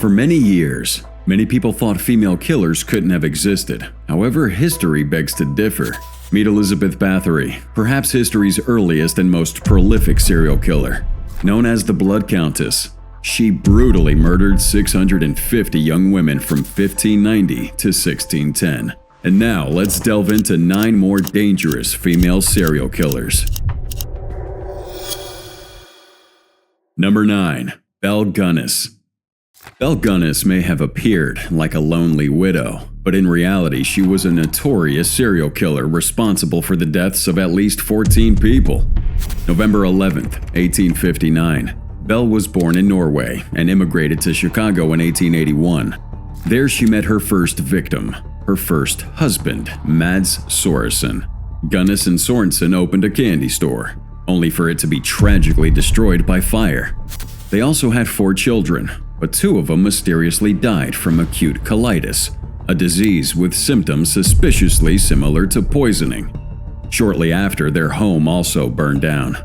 For many years, many people thought female killers couldn't have existed. However, history begs to differ. Meet Elizabeth Bathory, perhaps history's earliest and most prolific serial killer. Known as the Blood Countess, she brutally murdered 650 young women from 1590 to 1610. And now let's delve into 9 more dangerous female serial killers. Number 9. Bel Gunnis. Bel Gunnis may have appeared like a lonely widow, but in reality she was a notorious serial killer responsible for the deaths of at least 14 people. November 11th, 1859. Bel was born in Norway and immigrated to Chicago in 1881. There she met her first victim, her first husband, Mads Sorensen. Gunnis and Sorensen opened a candy store, only for it to be tragically destroyed by fire. They also had 4 children, but 2 of them mysteriously died from acute colitis, a disease with symptoms suspiciously similar to poisoning. Shortly after, their home also burned down.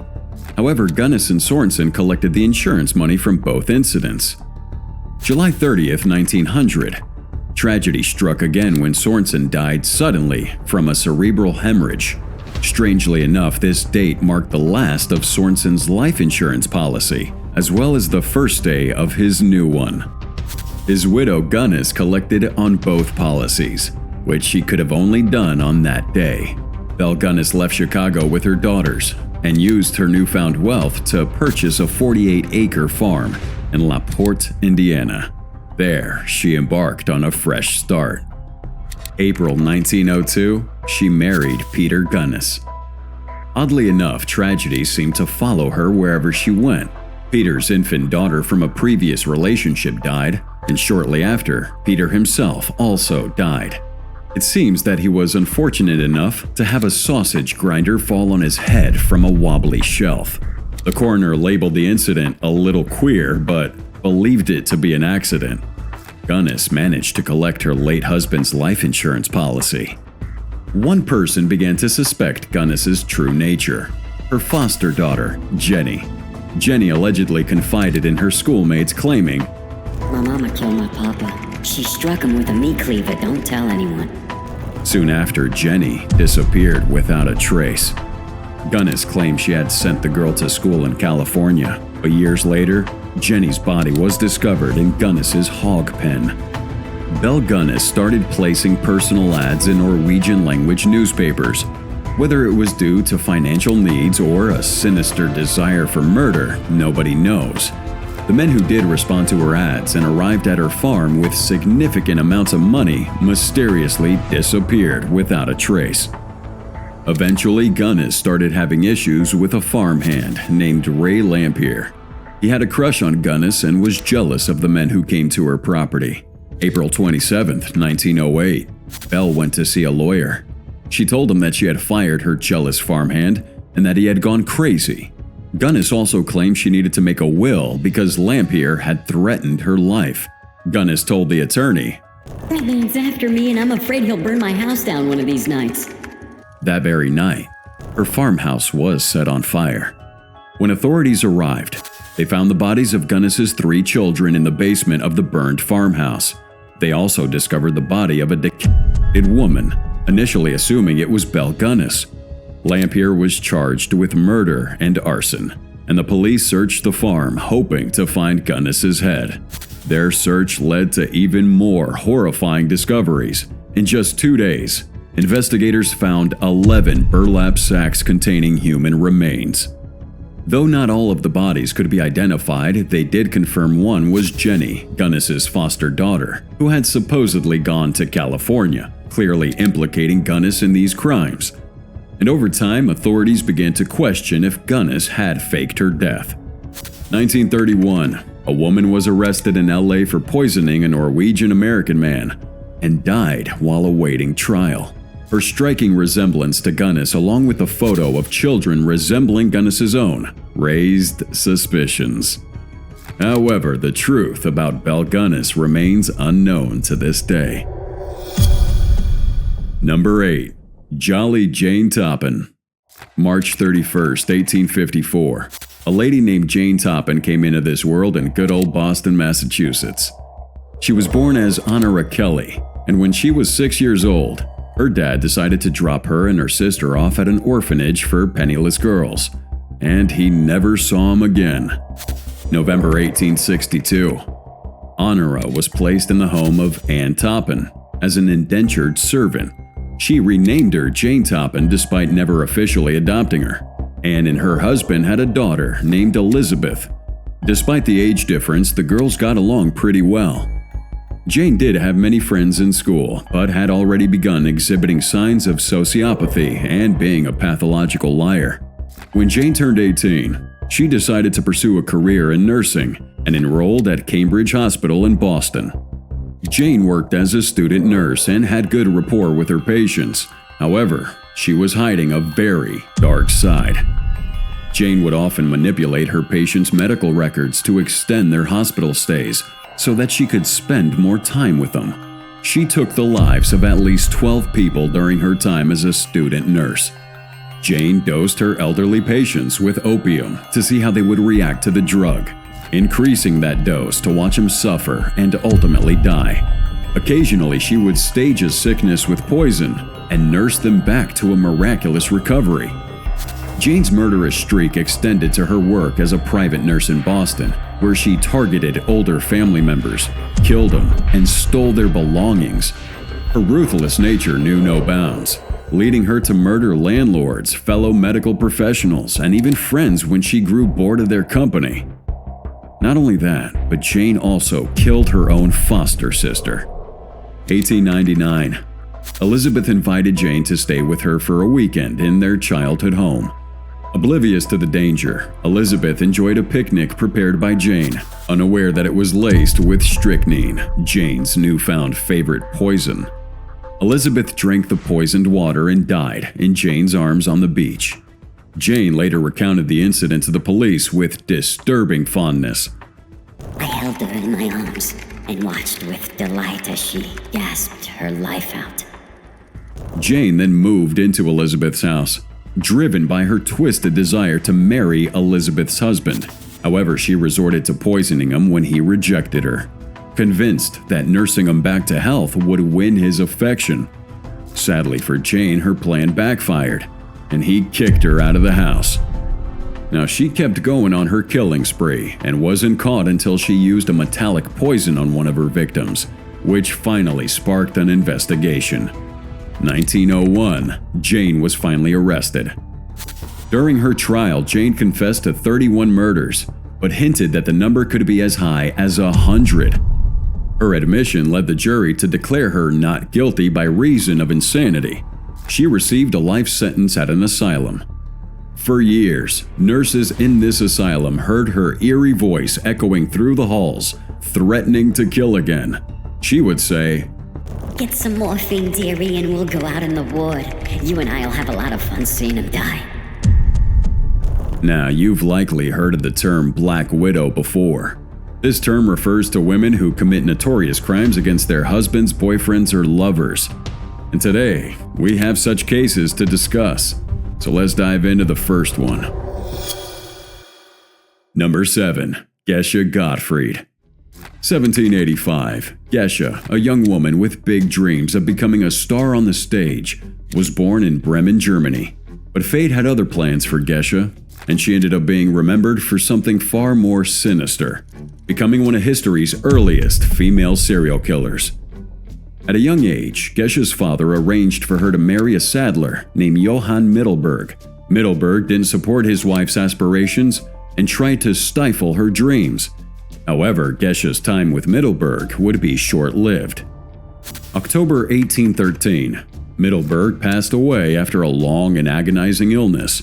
However, Gunnis and Sorensen collected the insurance money from both incidents. July 30th, 1900. Tragedy struck again when Sorensen died suddenly from a cerebral hemorrhage. Strangely enough, this date marked the last of Sorensen's life insurance policy, as well as the first day of his new one. His widow Gunnis collected on both policies, which she could have only done on that day. Bel Gunnis left Chicago with her daughters and used her newfound wealth to purchase a 48-acre farm in La Porte, Indiana. There, she embarked on a fresh start. April 1902, she married Peter Gunnis. Oddly enough, tragedy seemed to follow her wherever she went. Peter's infant daughter from a previous relationship died, and shortly after, Peter himself also died. It seems that he was unfortunate enough to have a sausage grinder fall on his head from a wobbly shelf. The coroner labeled the incident a little queer, but believed it to be an accident. Gunnis managed to collect her late husband's life insurance policy. One person began to suspect Gunnis's true nature: her foster daughter, Jenny. Jenny allegedly confided in her schoolmates, claiming, "My mama killed my papa. She struck him with a meat cleaver, don't tell anyone." Soon after, Jenny disappeared without a trace. Gunnis claimed she had sent the girl to school in California, but years later, Jenny's body was discovered in Gunnis's hog pen. Bel Gunnis started placing personal ads in Norwegian-language newspapers. Whether it was due to financial needs or a sinister desire for murder, nobody knows. The men who did respond to her ads and arrived at her farm with significant amounts of money mysteriously disappeared without a trace. Eventually, Gunnis started having issues with a farmhand named Ray Lampier. He had a crush on Gunnis and was jealous of the men who came to her property. April 27, 1908, Bel went to see a lawyer. She told him that she had fired her jealous farmhand and that he had gone crazy. Gunnis also claimed she needed to make a will because Lampier had threatened her life. Gunnis told the attorney, "That man's after me and I'm afraid he'll burn my house down one of these nights." That very night, her farmhouse was set on fire. When authorities arrived, they found the bodies of Gunnis's 3 children in the basement of the burned farmhouse. They also discovered the body of a decapitated woman, initially assuming it was Bel Gunnis. Lampier was charged with murder and arson, and the police searched the farm hoping to find Gunnis's head. Their search led to even more horrifying discoveries. In just 2 days, investigators found 11 burlap sacks containing human remains. Though not all of the bodies could be identified, they did confirm one was Jenny, Gunnis's foster daughter, who had supposedly gone to California, clearly implicating Gunnis in these crimes. And over time, authorities began to question if Gunnis had faked her death. 1931, a woman was arrested in LA for poisoning a Norwegian-American man and died while awaiting trial. Her striking resemblance to Gunnis, along with a photo of children resembling Gunnis's own, raised suspicions. However, the truth about Bel Gunnis remains unknown to this day. Number 8. Jolly Jane Toppen. March 31st, 1854. A lady named Jane Toppen came into this world in good old Boston, Massachusetts. She was born as Honora Kelly, and when she was 6 years old, her dad decided to drop her and her sister off at an orphanage for penniless girls, and he never saw them again. November 1862. Honora was placed in the home of Ann Toppen as an indentured servant. She renamed her Jane Toppen despite never officially adopting her. Anne and her husband had a daughter named Elizabeth. Despite the age difference, the girls got along pretty well. Jane did have many friends in school, but had already begun exhibiting signs of sociopathy and being a pathological liar. When Jane turned 18, she decided to pursue a career in nursing and enrolled at Cambridge Hospital in Boston. Jane worked as a student nurse and had good rapport with her patients. However, she was hiding a very dark side. Jane would often manipulate her patients' medical records to extend their hospital stays so that she could spend more time with them. She took the lives of at least 12 people during her time as a student nurse. Jane dosed her elderly patients with opium to see how they would react to the drug, increasing that dose to watch them suffer and ultimately die. Occasionally, she would stage a sickness with poison and nurse them back to a miraculous recovery. Jane's murderous streak extended to her work as a private nurse in Boston, where she targeted older family members, killed them, and stole their belongings. Her ruthless nature knew no bounds, leading her to murder landlords, fellow medical professionals, and even friends when she grew bored of their company. Not only that, but Jane also killed her own foster sister. 1899. Elizabeth invited Jane to stay with her for a weekend in their childhood home. Oblivious to the danger, Elizabeth enjoyed a picnic prepared by Jane, unaware that it was laced with strychnine, Jane's newfound favorite poison. Elizabeth drank the poisoned water and died in Jane's arms on the beach. Jane later recounted the incident to the police with disturbing fondness. I held her in my arms and watched with delight as she gasped her life out. Jane then moved into Elizabeth's house, driven by her twisted desire to marry Elizabeth's husband. However, she resorted to poisoning him when he rejected her, convinced that nursing him back to health would win his affection. Sadly for Jane, her plan backfired, and he kicked her out of the house. Now, she kept going on her killing spree and wasn't caught until she used a metallic poison on one of her victims, which finally sparked an investigation. 1901, Jane was finally arrested. During her trial, Jane confessed to 31 murders, but hinted that the number could be as high as 100. Her admission led the jury to declare her not guilty by reason of insanity. She received a life sentence at an asylum. For years, nurses in this asylum heard her eerie voice echoing through the halls, threatening to kill again. She would say, Get some morphine, dearie, and we'll go out in the ward. You and I'll have a lot of fun seeing him die. Now, you've likely heard of the term Black Widow before. This term refers to women who commit notorious crimes against their husbands, boyfriends, or lovers. And today, we have such cases to discuss. So let's dive into the first one. Number 7. Gesa Godfried. 1785. Gesa, a young woman with big dreams of becoming a star on the stage, was born in Bremen, Germany. But fate had other plans for Gesa, and she ended up being remembered for something far more sinister, becoming one of history's earliest female serial killers. At a young age, Gesa's father arranged for her to marry a saddler named Johann Mittelberg. Mittelberg didn't support his wife's aspirations and tried to stifle her dreams. However, Gesa's time with Mittelberg would be short-lived. October 1813, Mittelberg passed away after a long and agonizing illness.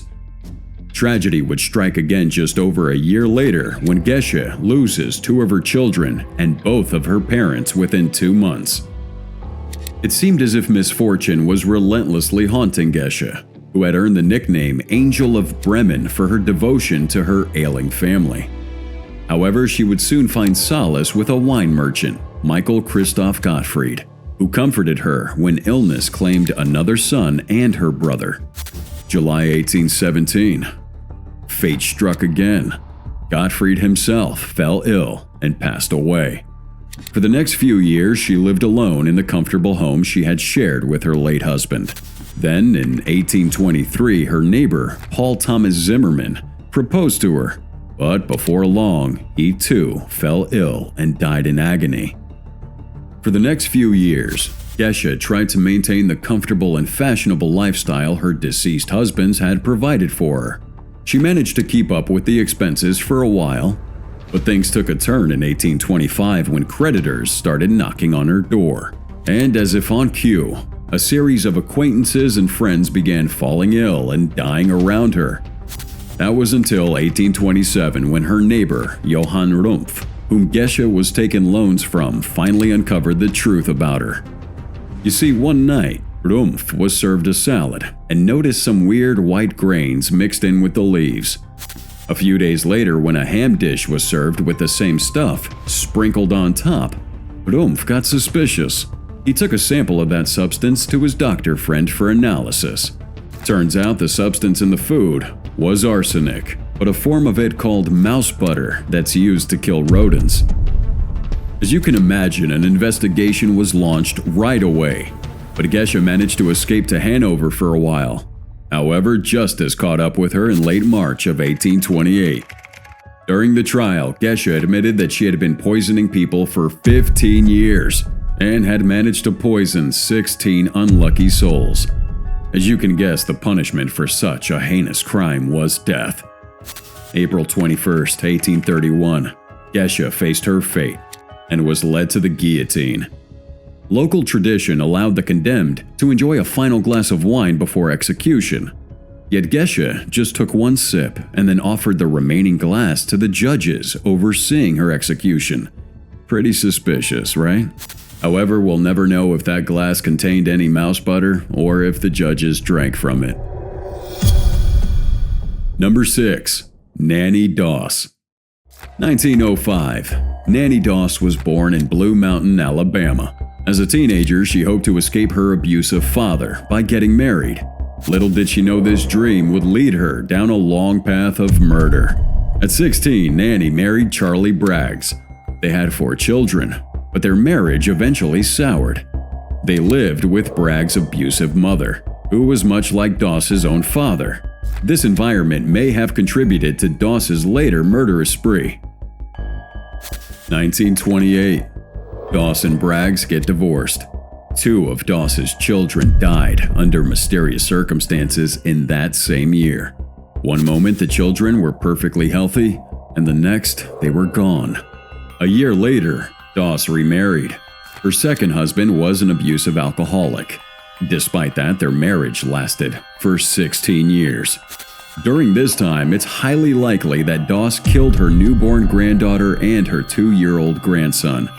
Tragedy would strike again just over a year later when Gesa loses 2 of her children and both of her parents within 2 months. It seemed as if misfortune was relentlessly haunting Gesa, who had earned the nickname Angel of Bremen for her devotion to her ailing family. However, she would soon find solace with a wine merchant, Michael Christoph Gottfried, who comforted her when illness claimed another son and her brother. July 1817. Fate struck again. Gottfried himself fell ill and passed away. For the next few years, she lived alone in the comfortable home she had shared with her late husband. Then, in 1823, her neighbor, Paul Thomas Zimmerman, proposed to her, but before long, he too fell ill and died in agony. For the next few years, Gesa tried to maintain the comfortable and fashionable lifestyle her deceased husbands had provided for her. She managed to keep up with the expenses for a while, but things took a turn in 1825 when creditors started knocking on her door. And as if on cue, a series of acquaintances and friends began falling ill and dying around her. That was until 1827 when her neighbor, Johann Rumpf, whom Gesa was taking loans from, finally uncovered the truth about her. You see, one night, Rumpf was served a salad and noticed some weird white grains mixed in with the leaves. A few days later, when a ham dish was served with the same stuff sprinkled on top, Rumpf got suspicious. He took a sample of that substance to his doctor friend for analysis. Turns out the substance in the food was arsenic, but a form of it called mouse butter that's used to kill rodents. As you can imagine, an investigation was launched right away, but Gesa managed to escape to Hanover for a while. However, justice caught up with her in late March of 1828. During the trial, Gesa admitted that she had been poisoning people for 15 years and had managed to poison 16 unlucky souls. As you can guess, the punishment for such a heinous crime was death. April 21st, 1831, Gesa faced her fate and was led to the guillotine. Local tradition allowed the condemned to enjoy a final glass of wine before execution. Yet Gesa just took one sip and then offered the remaining glass to the judges overseeing her execution. Pretty suspicious, right? However, we'll never know if that glass contained any mouse butter or if the judges drank from it. Number 6. Nanny DOSS. 1905. Nanny DOSS was born in Blue Mountain, Alabama. As a teenager, she hoped to escape her abusive father by getting married. Little did she know this dream would lead her down a long path of murder. At 16, Nanny married Charlie Braggs. They had 4 children, but their marriage eventually soured. They lived with Braggs' abusive mother, who was much like Doss's own father. This environment may have contributed to Doss's later murderous spree. 1928. Doss and Braggs get divorced. 2 of Doss's children died under mysterious circumstances in that same year. One moment the children were perfectly healthy, and the next they were gone. A year later, Doss remarried. Her second husband was an abusive alcoholic. Despite that, their marriage lasted for 16 years. During this time, it's highly likely that Doss killed her newborn granddaughter and her 2-year-old grandson.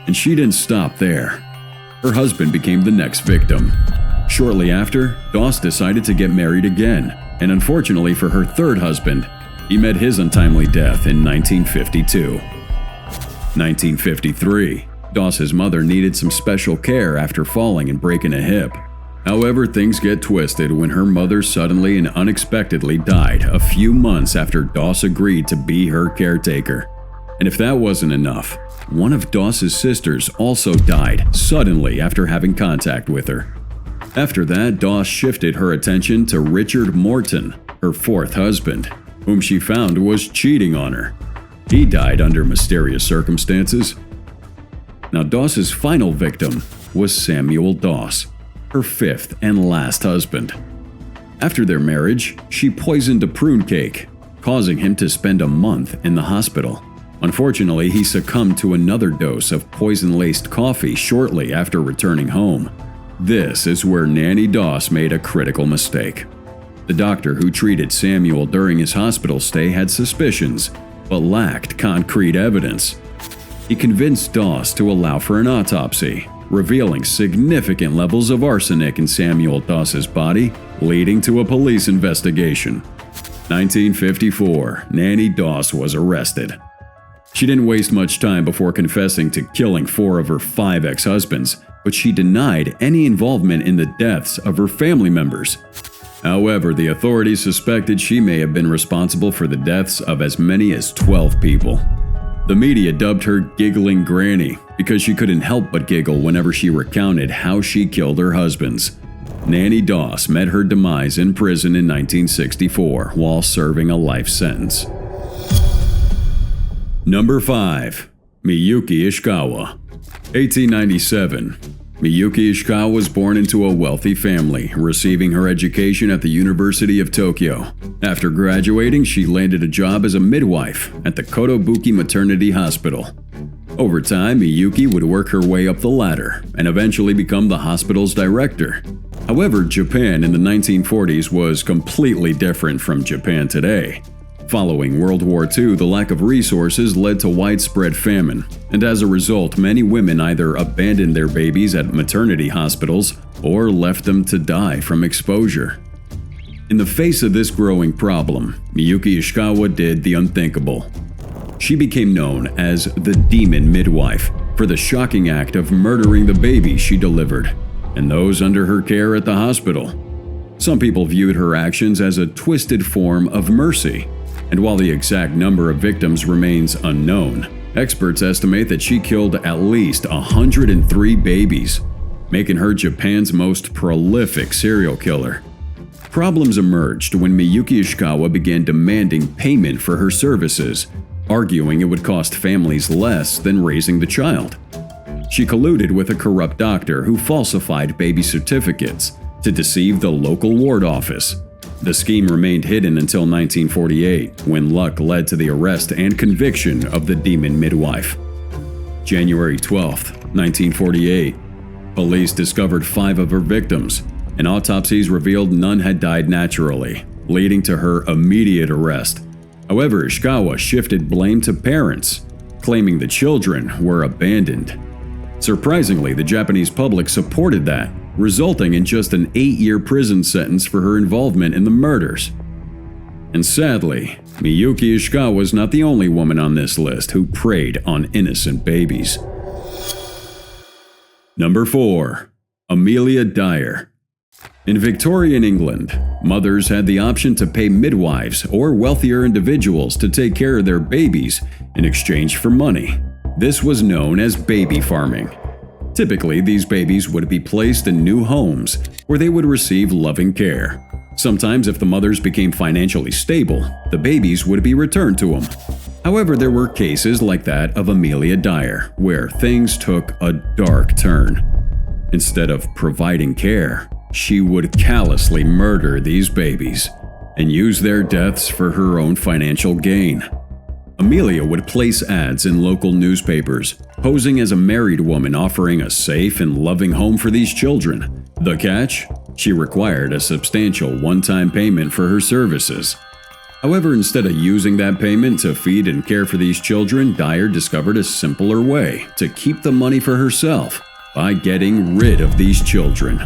And she didn't stop there. Her husband became the next victim. Shortly after, Doss decided to get married again, and unfortunately for her third husband, he met his untimely death in 1952. 1953. Doss's mother needed some special care after falling and breaking a hip. However, things get twisted when her mother suddenly and unexpectedly died a few months after Doss agreed to be her caretaker. And if that wasn't enough, one of Doss's sisters also died suddenly after having contact with her. After that, Doss shifted her attention to Richard Morton, her 4th husband, whom she found was cheating on her. He died under mysterious circumstances. Now, Doss's final victim was Samuel Doss, her 5th and last husband. After their marriage, she poisoned a prune cake, causing him to spend a month in the hospital. Unfortunately, he succumbed to another dose of poison-laced coffee shortly after returning home. This is where Nanny DOSS made a critical mistake. The doctor who treated Samuel during his hospital stay had suspicions, but lacked concrete evidence. He convinced Doss to allow for an autopsy, revealing significant levels of arsenic in Samuel Doss's body, leading to a police investigation. 1954, Nanny DOSS was arrested. She didn't waste much time before confessing to killing 4 of her 5 ex-husbands, but she denied any involvement in the deaths of her family members. However, the authorities suspected she may have been responsible for the deaths of as many as 12 people. The media dubbed her Giggling Granny because she couldn't help but giggle whenever she recounted how she killed her husbands. Nanny DOSS met her demise in prison in 1964 while serving a life sentence. Number 5. Miyuki Ishwa. 1897. Miyuki Ishwa was born into a wealthy family, receiving her education at the University of Tokyo. After graduating, she landed a job as a midwife at the Kotobuki Maternity Hospital. Over time, Miyuki would work her way up the ladder and eventually become the hospital's director. However, Japan in the 1940s was completely different from Japan today. Following World War II, the lack of resources led to widespread famine, and as a result, many women either abandoned their babies at maternity hospitals or left them to die from exposure. In the face of this growing problem, Miyuki Ishwa did the unthinkable. She became known as the Demon Midwife for the shocking act of murdering the babies she delivered and those under her care at the hospital. Some people viewed her actions as a twisted form of mercy, and while the exact number of victims remains unknown, experts estimate that she killed at least 103 babies, making her Japan's most prolific serial killer. Problems emerged when Miyuki Ishwa began demanding payment for her services, arguing it would cost families less than raising the child. She colluded with a corrupt doctor who falsified baby certificates to deceive the local ward office. The scheme remained hidden until 1948, when luck led to the arrest and conviction of the demon midwife. January 12, 1948. Police discovered 5 of her victims, and autopsies revealed none had died naturally, leading to her immediate arrest. However, Ishwa shifted blame to parents, claiming the children were abandoned. Surprisingly, the Japanese public supported that, resulting in just an 8-year prison sentence for her involvement in the murders. And sadly, Miyuki Ishwa was not the only woman on this list who preyed on innocent babies. Number 4. Amelia Dyer. In Victorian England, mothers had the option to pay midwives or wealthier individuals to take care of their babies in exchange for money. This was known as baby farming. Typically, these babies would be placed in new homes where they would receive loving care. Sometimes, if the mothers became financially stable, the babies would be returned to them. However, there were cases like that of Amelia Dyer, where things took a dark turn. Instead of providing care, she would callously murder these babies and use their deaths for her own financial gain. Amelia would place ads in local newspapers, posing as a married woman offering a safe and loving home for these children. The catch? She required a substantial one-time payment for her services. However, instead of using that payment to feed and care for these children, Dyer discovered a simpler way to keep the money for herself by getting rid of these children.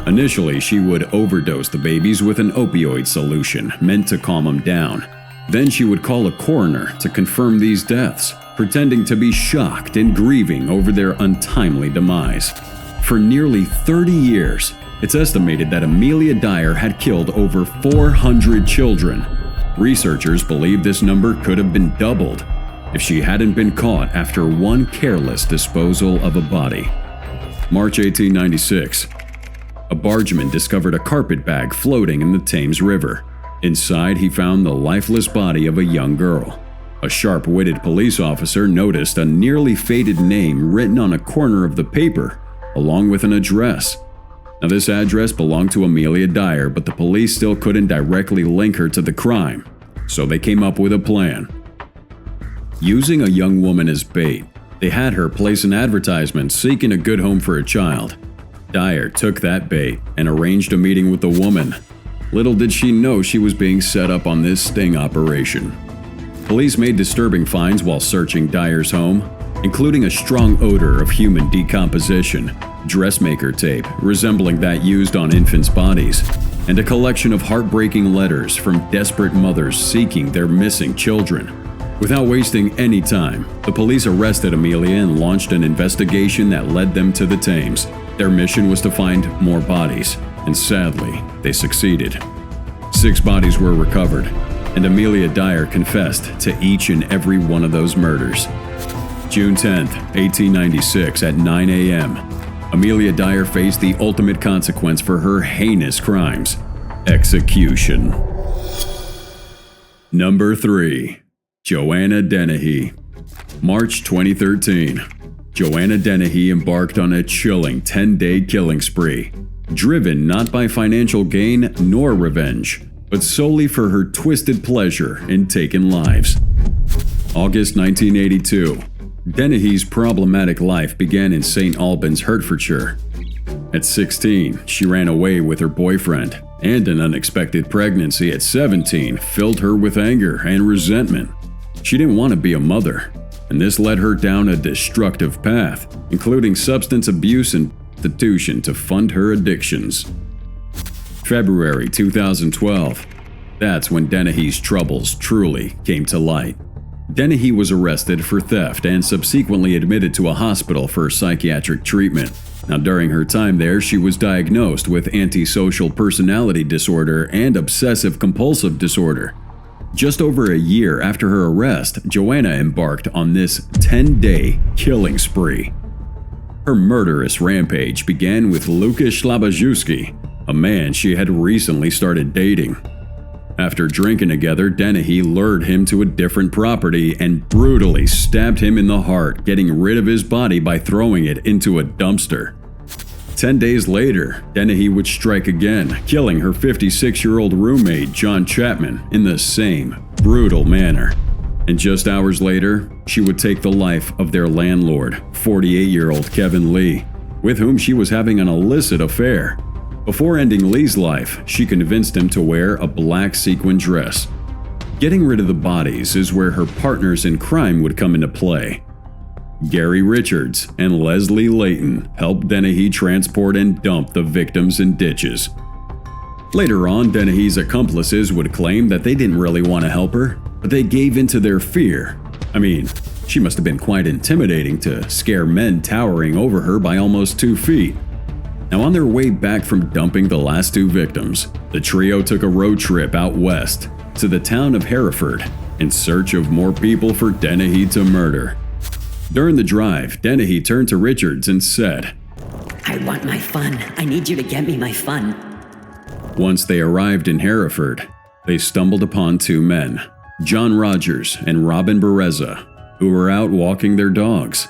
Initially, she would overdose the babies with an opioid solution meant to calm them down. Then she would call a coroner to confirm these deaths, pretending to be shocked and grieving over their untimely demise. For nearly 30 years, it's estimated that Amelia Dyer had killed over 400 children. Researchers believe this number could have been doubled if she hadn't been caught after one careless disposal of a body. March 1896. A bargeman discovered a carpet bag floating in the Thames River. Inside, he found the lifeless body of a young girl. A sharp-witted police officer noticed a nearly faded name written on a corner of the paper, along with an address. Now, this address belonged to Amelia Dyer, but the police still couldn't directly link her to the crime, so they came up with a plan. Using a young woman as bait, they had her place an advertisement seeking a good home for a child. Dyer took that bait and arranged a meeting with the woman. Little did she know she was being set up on this sting operation. Police made disturbing finds while searching Dyer's home, including a strong odor of human decomposition, dressmaker tape resembling that used on infants' bodies, and a collection of heartbreaking letters from desperate mothers seeking their missing children. Without wasting any time, the police arrested Amelia and launched an investigation that led them to the Thames. Their mission was to find more bodies, and sadly, they succeeded. 6 bodies were recovered. and Amelia Dyer confessed to each and every one of those murders. June 10, 1896 at 9 a.m., Amelia Dyer faced the ultimate consequence for her heinous crimes: execution. Number 3. Joanna Deni. March 2013. Joanna Deni embarked on a chilling 10-day killing spree, driven not by financial gain nor revenge, but solely for her twisted pleasure in taking lives. August 1982. Deni's problematic life began in St. Albans, Hertfordshire. At 16, she ran away with her boyfriend, and an unexpected pregnancy at 17 filled her with anger and resentment. She didn't want to be a mother, and this led her down a destructive path, including substance abuse and prostitution to fund her addictions. February 2012. That's when Deni's troubles truly came to light. Deni was arrested for theft and subsequently admitted to a hospital for psychiatric treatment. Now, during her time there, she was diagnosed with antisocial personality disorder and obsessive-compulsive disorder. Just over a year after her arrest, Joanna embarked on this 10-day killing spree. Her murderous rampage began with Lukasz Slabajewski, a man she had recently started dating. After drinking together, Deni lured him to a different property and brutally stabbed him in the heart, getting rid of his body by throwing it into a dumpster. 10 days later, Deni would strike again, killing her 56-year-old roommate John Chapman in the same brutal manner. And just hours later, she would take the life of their landlord, 48-year-old Kevin Lee, with whom she was having an illicit affair. Before ending Lee's life, she convinced him to wear a black sequin dress. Getting rid of the bodies is where her partners in crime would come into play. Gary Richards and Leslie Layton helped Deni transport and dump the victims in ditches. Later on, Deni's accomplices would claim that they didn't really want to help her, but they gave in to their fear. I mean, she must have been quite intimidating to scare men towering over her by almost 2 feet. Now, on their way back from dumping the last 2 victims, the trio took a road trip out west to the town of Hereford in search of more people for Deni to murder. During the drive, Deni turned to Richards and said, "I want my fun. I need you to get me my fun." Once they arrived in Hereford, they stumbled upon 2 men, John Rogers and Robin Bereza, who were out walking their dogs.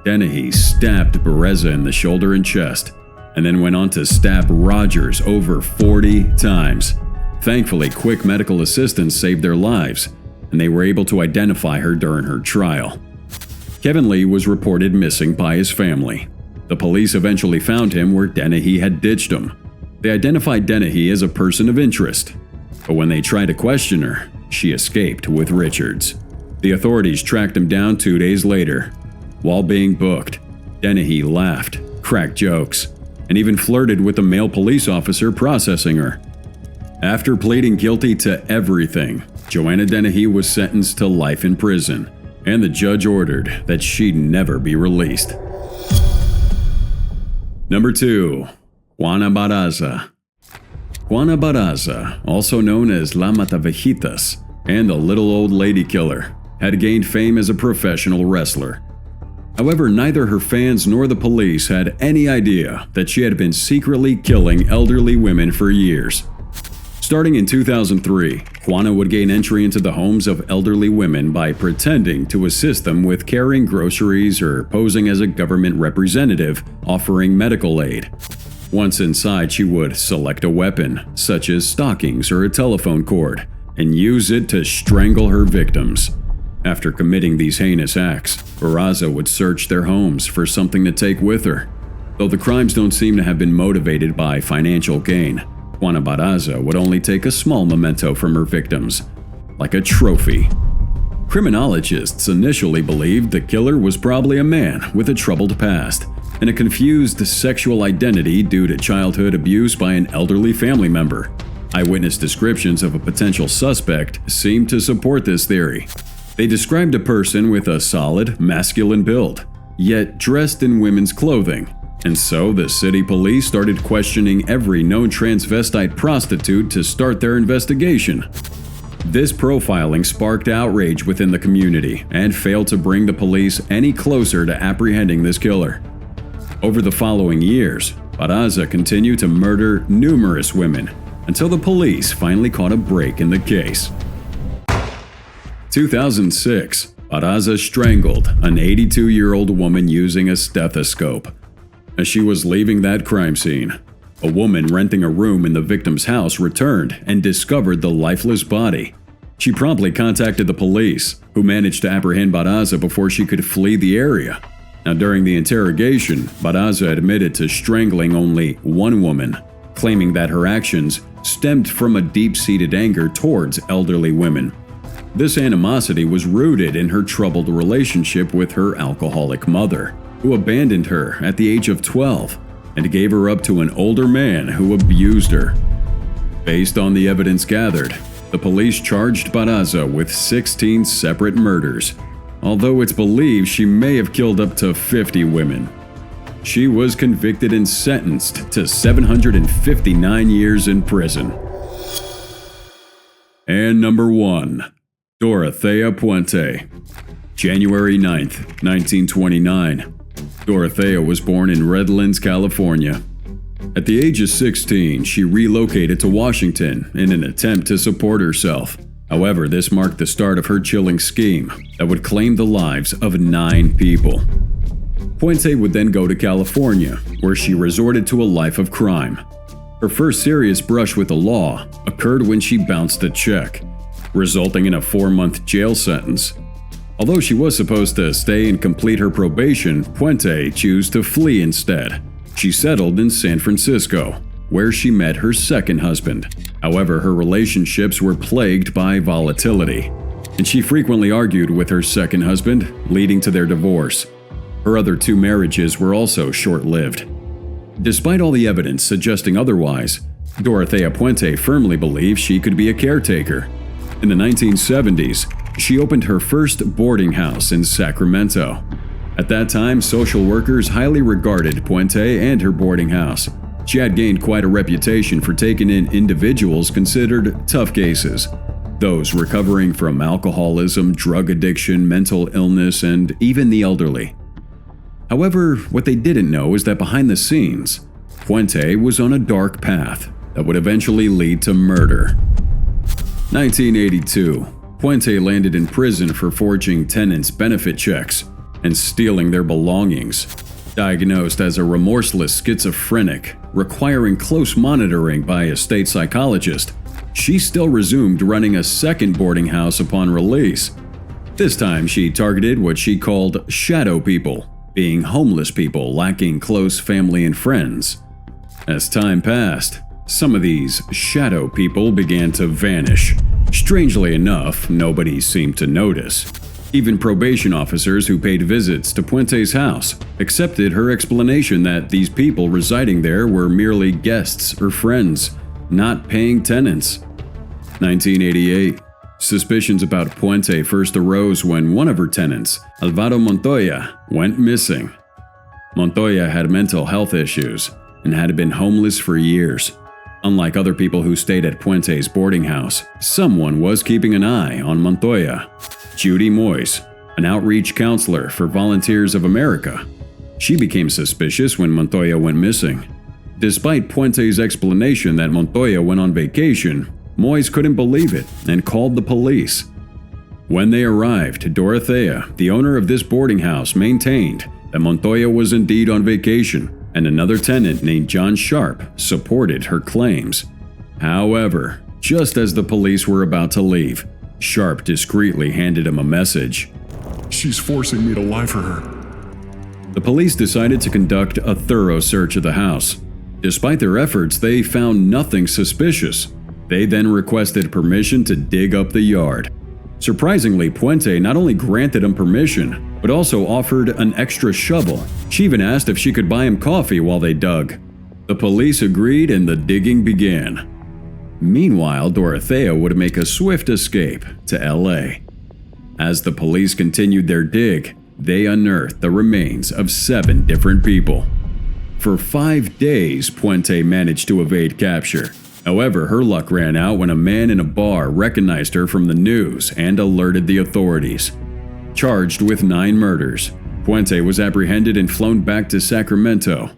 Deni stabbed Bereza in the shoulder and chest, and then went on to stab Rogers over 40 times. Thankfully, quick medical assistance saved their lives, and they were able to identify her during her trial. Kevin Lee was reported missing by his family. The police eventually found him where Deni had ditched him. They identified Deni as a person of interest, but when they tried to question her, she escaped with Richards. The authorities tracked him down 2 days later. While being booked, Deni laughed, cracked jokes, and even flirted with the male police officer processing her. After pleading guilty to everything, Joanna Deni was sentenced to life in prison, and the judge ordered that she never be released. Number 2. Guan Baza. Guan Baza, also known as La Matavejitas and the Little Old Lady Killer, had gained fame as a professional wrestler. However, neither her fans nor the police had any idea that she had been secretly killing elderly women for years. Starting in 2003, Juana would gain entry into the homes of elderly women by pretending to assist them with carrying groceries or posing as a government representative offering medical aid. Once inside, she would select a weapon, such as stockings or a telephone cord, and use it to strangle her victims. After committing these heinous acts, Baza would search their homes for something to take with her. Though the crimes don't seem to have been motivated by financial gain, Guan Baza would only take a small memento from her victims, like a trophy. Criminologists initially believed the killer was probably a man with a troubled past and a confused sexual identity due to childhood abuse by an elderly family member. Eyewitness descriptions of a potential suspect seemed to support this theory. They described a person with a solid, masculine build, yet dressed in women's clothing, and so the city police started questioning every known transvestite prostitute to start their investigation. This profiling sparked outrage within the community and failed to bring the police any closer to apprehending this killer. Over the following years, Baza continued to murder numerous women until the police finally caught a break in the case. 2006, Baza strangled an 82-year-old woman using a stethoscope. As she was leaving that crime scene, a woman renting a room in the victim's house returned and discovered the lifeless body. She promptly contacted the police, who managed to apprehend Baza before she could flee the area. Now, during the interrogation, Baza admitted to strangling only one woman, claiming that her actions stemmed from a deep-seated anger towards elderly women. This animosity was rooted in her troubled relationship with her alcoholic mother, who abandoned her at the age of 12 and gave her up to an older man who abused her. Based on the evidence gathered, the police charged Baza with 16 separate murders, although it's believed she may have killed up to 50 women. She was convicted and sentenced to 759 years in prison. And number 1. Dortha Pente. January 9, 1929. Dortha was born in Redlands, California. At the age of 16, she relocated to Washington in an attempt to support herself. However, this marked the start of her chilling scheme that would claim the lives of 9 people. Pente would then go to California, where she resorted to a life of crime. Her first serious brush with the law occurred when she bounced a check, resulting in a 4-month jail sentence. Although she was supposed to stay and complete her probation, Pente chose to flee instead. She settled in San Francisco, where she met her second husband. However, her relationships were plagued by volatility, and she frequently argued with her second husband, leading to their divorce. Her other 2 marriages were also short-lived. Despite all the evidence suggesting otherwise, Dortha Pente firmly believed she could be a caretaker. In the 1970s, she opened her first boarding house in Sacramento. At that time, social workers highly regarded Pente and her boarding house. She had gained quite a reputation for taking in individuals considered tough cases, those recovering from alcoholism, drug addiction, mental illness, and even the elderly. However, what they didn't know is that behind the scenes, Pente was on a dark path that would eventually lead to murder. 1982, Pente landed in prison for forging tenants' benefit checks and stealing their belongings. Diagnosed as a remorseless schizophrenic, requiring close monitoring by a state psychologist, she still resumed running a second boarding house upon release. This time she targeted what she called shadow people, being homeless people lacking close family and friends. As time passed, some of these shadow people began to vanish. Strangely enough, nobody seemed to notice. Even probation officers who paid visits to Puente's house accepted her explanation that these people residing there were merely guests or friends, not paying tenants. 1988. Suspicions about Pente first arose when one of her tenants, Alvaro Montoya, went missing. Montoya had mental health issues and had been homeless for years. Unlike other people who stayed at Puente's boarding house, someone was keeping an eye on Montoya. Judy Moyes, an outreach counselor for Volunteers of America. She became suspicious when Montoya went missing. Despite Puente's explanation that Montoya went on vacation, Moyes couldn't believe it and called the police. When they arrived, Dortha, the owner of this boarding house, maintained that Montoya was indeed on vacation, and another tenant named John Sharp supported her claims. However, just as the police were about to leave, Sharp discreetly handed him a message. "She's forcing me to lie for her." The police decided to conduct a thorough search of the house. Despite their efforts, they found nothing suspicious. They then requested permission to dig up the yard. Surprisingly, Pente not only granted him permission, but also offered an extra shovel. She even asked if she could buy him coffee while they dug. The police agreed and the digging began. Meanwhile, Dortha would make a swift escape to LA. As the police continued their dig, they unearthed the remains of 7 different people. For 5 days, Pente managed to evade capture. However, her luck ran out when a man in a bar recognized her from the news and alerted the authorities. Charged with 9 murders, Puente was apprehended and flown back to Sacramento.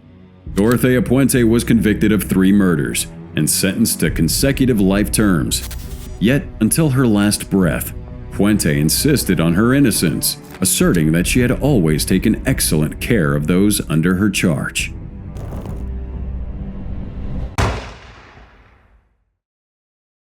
Dortha Pente was convicted of 3 murders and sentenced to consecutive life terms. Yet, until her last breath, Puente insisted on her innocence, asserting that she had always taken excellent care of those under her charge.